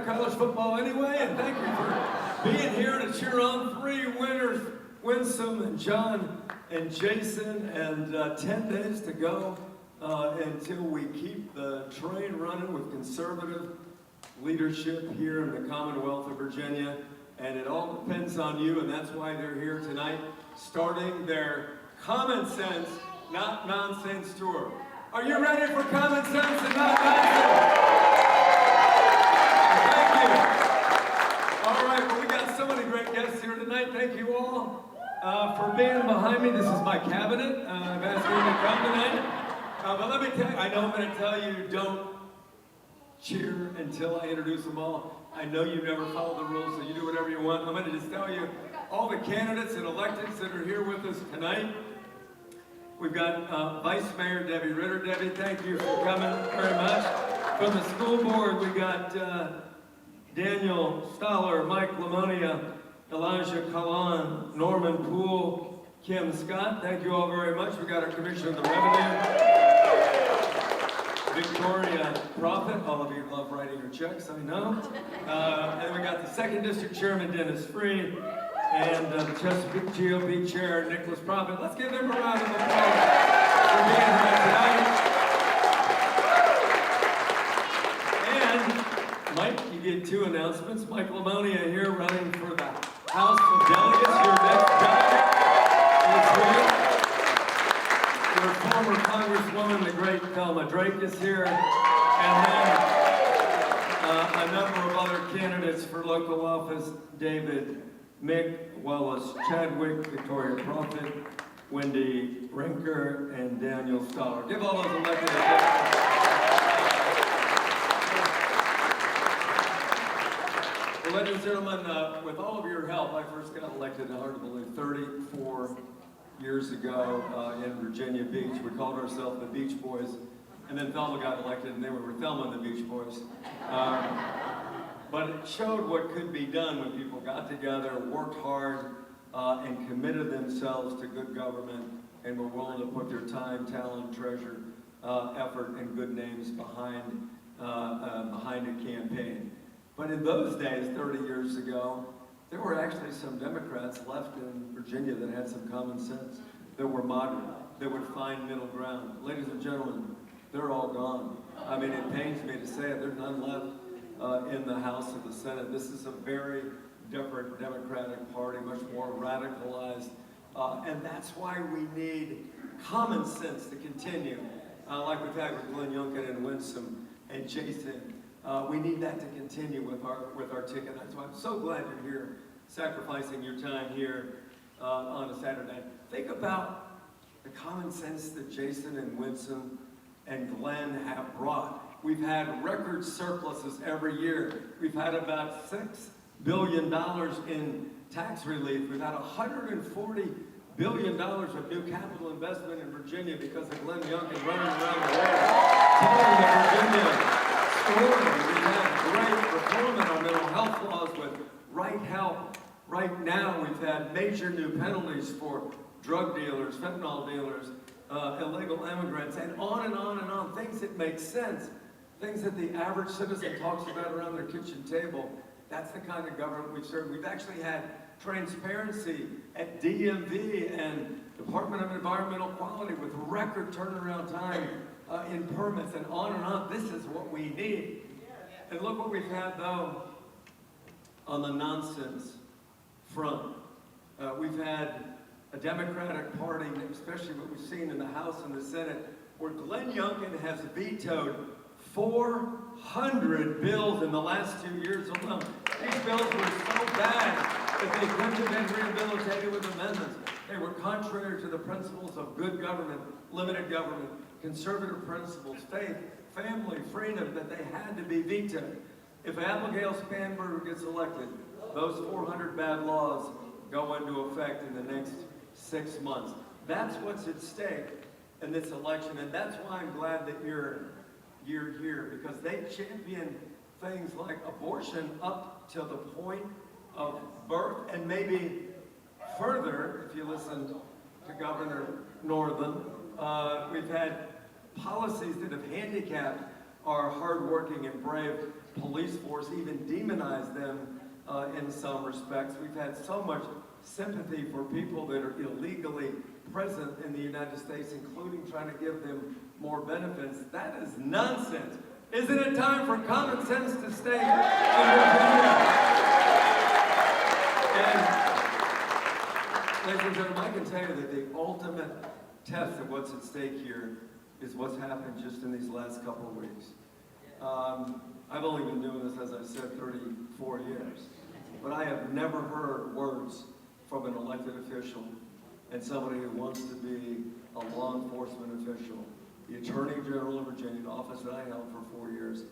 college football anyway, and thank you for being here to cheer on three winners, Winsome and John and Jason, and 10 days to go until we keep the train running with conservative leadership here in the Commonwealth of Virginia, and it all depends on you, and that's why they're here tonight, starting their Commonsense, Not Nonsense tour. Are you ready for Commonsense and Not Nonsense? Thank you. All right, well, we got so many great guests here tonight. Thank you all for being behind me. This is my cabinet. I've asked you to come tonight. But let me tell you, I know I'm going to tell you, don't cheer until I introduce them all. I know you never follow the rules, so you do whatever you want. I'm going to just tell you, all the candidates and electeds that are here with us tonight. We've got Vice Mayor Debbie Ritter. Debbie, thank you for coming very much. From the school board, we got Daniel Stoller, Mike Lamonia, Elijah Kalan, Norman Poole, Kim Scott. Thank you all very much. We got our Commissioner of the Revenue, Victoria Prophet. All of you love writing your checks, I know. And we got the 2nd District Chairman, Dennis Free, and the Chesapeake GOP Chair, Nicholas Prophet. Let's give them a round of applause for being here tonight. And Mike, you get 2 announcements. Mike Lamonia here running for the House of Delegates, your next delegate is here. Your former Congresswoman, the great Thelma Drake, is here. And then a number of other candidates for local office, David Mick Wallace Chadwick, Victoria Prophet, Wendy Rinker, and Daniel Stoller. Give all those elected officials. Well, ladies and gentlemen, with all of your help, I first got elected, hard to believe, 34 years ago in Virginia Beach. We called ourselves the Beach Boys, and then Thelma got elected, and then we were Thelma and the Beach Boys. But it showed what could be done when people got together, worked hard, and committed themselves to good government, and were willing to put their time, talent, treasure, effort, and good names behind a campaign. But in those days, 30 years ago, there were actually some Democrats left in Virginia that had some common sense, that were moderate, that would find middle ground. Ladies and gentlemen, they're all gone. I mean, it pains me to say it, there's none left in the House or the Senate. This is a very different Democratic Party, much more radicalized, and that's why we need common sense to continue, like we've had with Glenn Youngkin and Winsome and Jason. We need that to continue with our ticket. That's why I'm so glad you're here, sacrificing your time here on a Saturday. Think about the common sense that Jason and Winsome and Glenn have brought. We've had record surpluses every year. We've had about $6 billion in tax relief. We've had $140 billion of new capital investment in Virginia because of Glenn Youngkin running around the world telling the Virginia story. We've had great reform in our mental health laws with right help. Right now, we've had major new penalties for drug dealers, fentanyl dealers, illegal immigrants, and on and on and on. Things that make sense. Things that the average citizen talks about around their kitchen table. That's the kind of government we've served. We've actually had transparency at DMV and Department of Environmental Quality with record turnaround time in permits and on and on. This is what we need. And look what we've had, though, on the nonsense front. We've had a Democratic Party, especially what we've seen in the House and the Senate, where Glenn Youngkin has vetoed 400 bills in the last 2 years alone. These bills were so bad that they couldn't have been rehabilitated with amendments. They were contrary to the principles of good government, limited government, conservative principles, faith, family, freedom, that they had to be vetoed. If Abigail Spanberger gets elected, those 400 bad laws go into effect in the next 6 months. That's what's at stake in this election, and that's why I'm glad that you're here, because they champion things like abortion up to the point of birth, and maybe further, if you listen to Governor Northam. We've had policies that have handicapped our hardworking and brave police force, even demonize them in some respects. We've had so much sympathy for people that are illegally present in the United States, including trying to give them more benefits. That is nonsense. Isn't it time for common sense to stay in Virginia? And, ladies and gentlemen, I can tell you that the ultimate test of what's at stake here is what's happened just in these last couple of weeks. I've only been doing this, as I said, 34 years. But I have never heard words from an elected official and somebody who wants to be a law enforcement official, the Attorney General of Virginia, the office that I held for 4 years,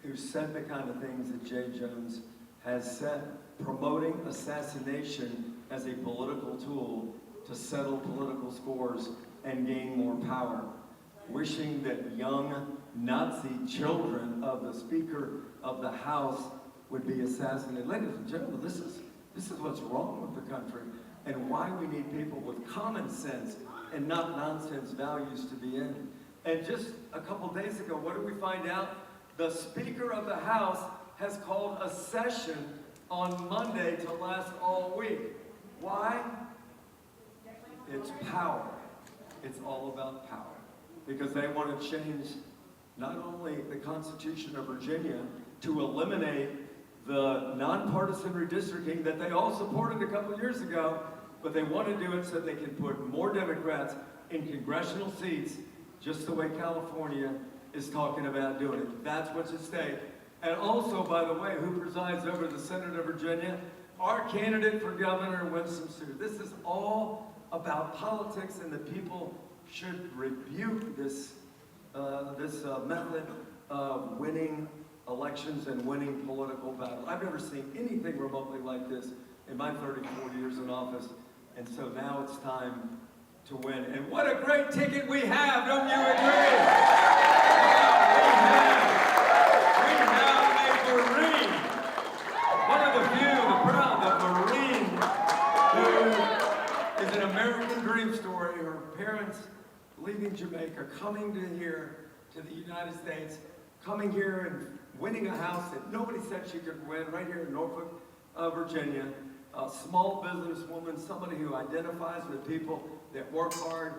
who said the kind of things that Jay Jones has said, promoting assassination as a political tool to settle political scores and gain more power, wishing that young Nazi children of the Speaker of the House would be assassinated. Ladies and gentlemen, this is what's wrong with the country and why we need people with common sense and not nonsense values to be in. And just a couple days ago, what did we find out? The Speaker of the House has called a session on Monday to last all week. Why? It's power. It's all about power. Because they want to change not only the Constitution of Virginia to eliminate the nonpartisan redistricting that they all supported a couple of years ago, but they want to do it so they can put more Democrats in congressional seats, just the way California is talking about doing it. That's what's at stake. And also, by the way, who presides over the Senate of Virginia? Our candidate for governor, Winsome Sears. This is all about politics, and the people should rebuke this method of winning elections and winning political battles. I've never seen anything remotely like this in my 34 years in office, and so now it's time to win. And what a great ticket we have, don't you agree? We have a Marine, one of the few, the proud, the Marine, who is an American dream story. Her parents leaving Jamaica, coming to here, to the United States, coming here and winning a house that nobody said she could win, right here in Norfolk, Virginia. A small businesswoman, somebody who identifies with people that work hard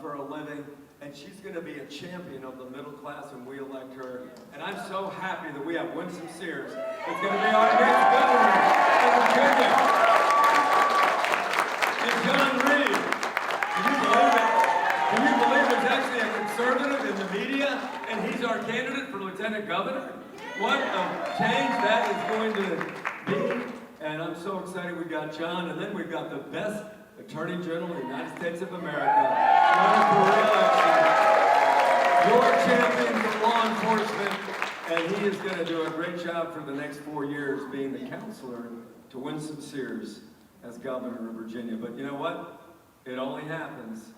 for a living, and she's going to be a champion of the middle class when we elect her. And I'm so happy that we have Winsome Sears. It's going to be our next governor in Virginia. And John Reed, can you believe it? Can you believe there's actually a conservative in the media, and he's our candidate for lieutenant governor? What a change that is going to be. And I'm so excited we got John, and then we've got the best Attorney General of the United States of America, your champion for law enforcement, and he is going to do a great job for the next 4 years being the counselor to Winsome Sears as governor of Virginia. But you know what? It only happens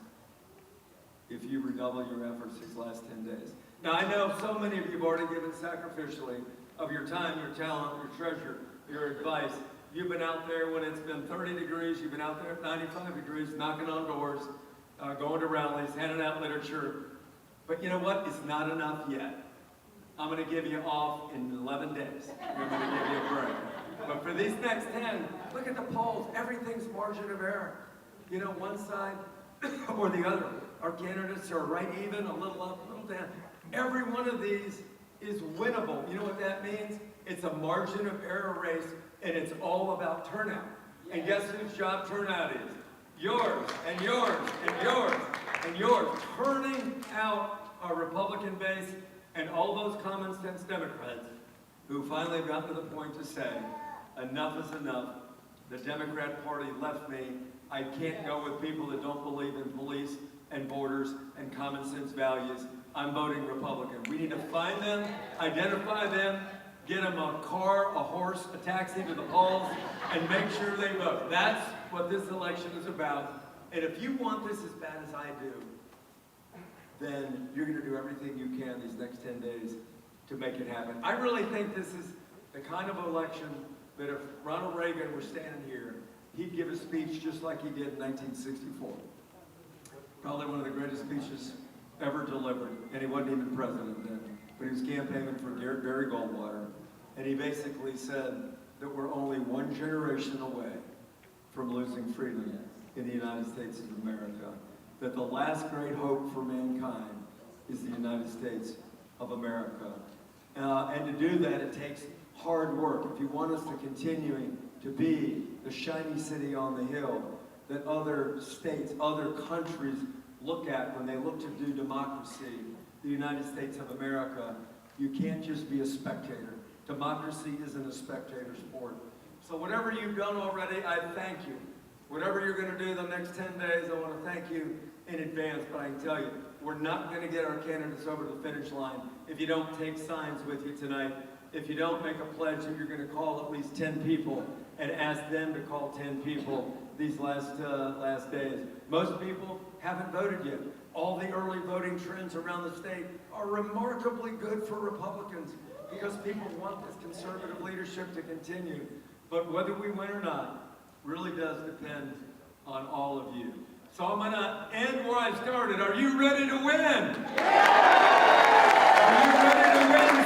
if you redouble your efforts these last 10 days. Now, I know so many of you have already given sacrificially of your time, your talent, your treasure, your advice. You've been out there when it's been 30 degrees. You've been out there at 95 degrees, knocking on doors, going to rallies, handing out literature. But you know what? It's not enough yet. I'm going to give you off in 11 days. I'm going to give you a break. But for these next 10, look at the polls. Everything's margin of error. You know, one side or the other. Our candidates are right even, a little up, a little down. Every one of these is winnable. You know what that means? It's a margin of error race, and it's all about turnout. And guess whose job turnout is? Yours, and yours, and yours, and yours. Turning out our Republican base and all those common sense Democrats who finally got to the point to say, enough is enough. The Democrat Party left me. I can't go with people that don't believe in police and borders and common sense values. I'm voting Republican. We need to find them, identify them, get them a car, a horse, a taxi to the polls, and make sure they vote. That's what this election is about. And if you want this as bad as I do, then you're going to do everything you can these next 10 days to make it happen. I really think this is the kind of election that if Ronald Reagan were standing here, he'd give a speech just like he did in 1964. Probably one of the greatest speeches ever delivered, and he wasn't even president then. but he was campaigning for Barry Goldwater, and he basically said that we're only one generation away from losing freedom in the United States of America, that the last great hope for mankind is the United States of America. And to do that, it takes hard work. If you want us to continue to be the shiny city on the hill that other states, other countries look at when they look to do democracy, the United States of America, you can't just be a spectator. Democracy isn't a spectator sport. So whatever you've done already, I thank you. Whatever you're going to do the next 10 days, I want to thank you in advance, but I can tell you, we're not going to get our candidates over the finish line if you don't take signs with you tonight, if you don't make a pledge that you're going to call at least 10 people and ask them to call 10 people these last days. Most people haven't voted yet. All the early voting trends around the state are remarkably good for Republicans because people want this conservative leadership to continue. But whether we win or not really does depend on all of you. So I'm going to end where I started. Are you ready to win? Yeah! Are you ready to win